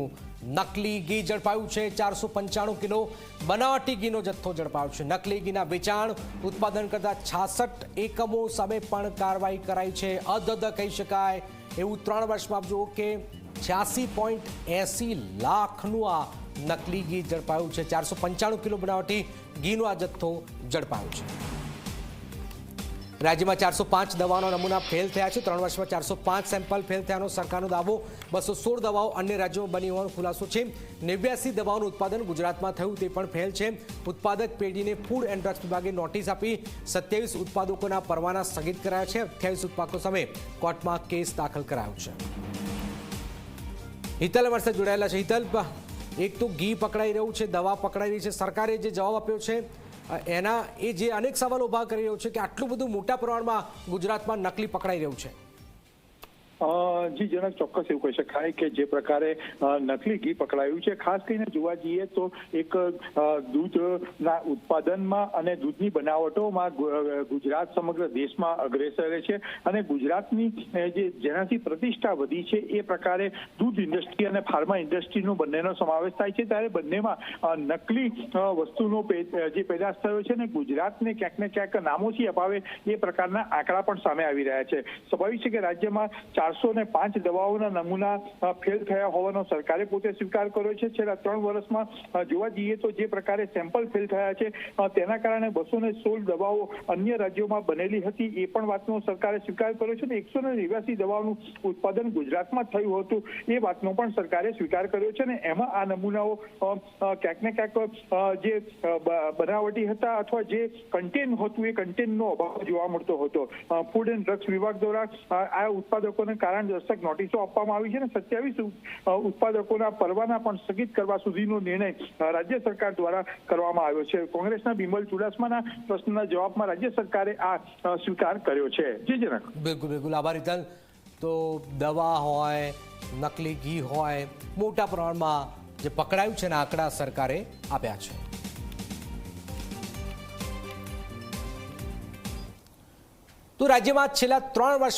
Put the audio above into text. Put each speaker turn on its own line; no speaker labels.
કિલોનું નકલી ઘી ઝડપાયું છે। 495 કિલો બનાવટી ઘીનો જથ્થો ઝડપાયો છે। નકલી ઘીના વેચાણ ઉત્પાદન કરતા 66 એકમો સામે પણ કાર્યવાહી કરાઈ છે। અધધ કહી શકાય એવું 3 વર્ષમાં જુઓ કે 86.80 લાખનું આ નકલી ઘી ઝડપાયું છે। 495 કિલો બનાવટી ઘીનો આ જથ્થો ઝડપાયો છે। રાજ્યમાં 405 દવાનો નમૂના ફેલ થયા છે। 3 વર્ષમાં 405 સેમ્પલ ફેલ થયાનો સરકારનો દાવો। 216 દવાઓ અન્ય રાજ્યોમાં બની હોવાનો ખુલાસો છે। 89 દવાઓનું ઉત્પાદન ગુજરાતમાં થયું તે પણ ફેલ છે। ઉત્પાદક પેઢીને ફૂડ એન્ડ ડ્રગ્સ વિભાગે નોટિસ આપી 27 ઉત્પાદકોના પરવાના સ્થગિત કરાયા છે। 28 ઉત્પાદકો સામે કોર્ટમાં કેસ દાખલ કરાયો છે। હિતલ અમારી સાથે જોડાયેલા છે। હિતલ, એક તો ઘી પકડાઈ રહ્યું છે, દવા પકડાઈ રહી છે, સરકારે જે જવાબ આપ્યો છે એના જે અનેક સવાલો ઉભા કરી રહ્યો છે કે આટલું બધું મોટા પ્રમાણમાં ગુજરાતમાં નકલી પકડાઈ રહ્યું છે।
જી જનક, ચોક્કસ એવું કહી શકાય કે જે પ્રકારે નકલી ઘી પકડાયું છે, ખાસ કરીને જોવા જઈએ તો એક દૂધના ઉત્પાદનમાં અને દૂધની બનાવટોમાં ગુજરાત સમગ્ર દેશમાં અગ્રેસરે છે અને ગુજરાતની જેનાથી પ્રતિષ્ઠા વધી છે એ પ્રકારે દૂધ ઇન્ડસ્ટ્રી અને ફાર્મા ઇન્ડસ્ટ્રીનો બંનેનો સમાવેશ થાય છે। ત્યારે બંનેમાં નકલી વસ્તુનો જે પેદાશ થયો છે ને ગુજરાતને ક્યાંક ને ક્યાંક નામોથી અપાવે એ પ્રકારના આંકડા પણ સામે આવી રહ્યા છે। સ્વાભાવિક છે કે રાજ્યમાં 405 દવાઓના નમૂના ફેલ થયા હોવાનો સરકારે પોતે સ્વીકાર કર્યો છે। છેલ્લા 3 વર્ષમાં જોવા જઈએ તો જે પ્રકારે સેમ્પલ ફેલ થયા છે તેના કારણે 216 દવાઓ અન્ય રાજ્યોમાં બનેલી હતી એ પણ વાતનો સરકારે સ્વીકાર કર્યો છે। 189 દવાઓનું ઉત્પાદન ગુજરાતમાં થયું હતું એ વાતનો પણ સરકારે સ્વીકાર કર્યો છે। અને એમાં આ નમૂનાઓ ક્યાંક ને ક્યાંક જે બનાવટી હતા અથવા જે કન્ટેન હતું એ કન્ટેનનો અભાવ જોવા મળતો હતો। ફૂડ એન્ડ ડ્રગ્સ વિભાગ દ્વારા આ ઉત્પાદકોને કારણ દર્શક નોટિસો આપવામાં આવી છે અને 27 ઉત્પાદકોના પરવાના પણ સ્થગિત કરવા સુધીનો નિર્ણય રાજ્ય સરકાર દ્વારા કરવામાં આવ્યો છે। કોંગ્રેસના બિમલ ચુડાસમાના પ્રશ્નના જવાબમાં રાજ્ય સરકારે આ સ્વીકાર કર્યો છે। જી જનક,
બિલકુલ બિલકુલ આભાર હિતલ। તો દવા હોય, નકલી ઘી હોય, મોટા પ્રમાણમાં જે પકડાયું છે એના આંકડા સરકારે આપ્યા છે। તો રાજ્યમાં છેલ્લા 3 વર્ષ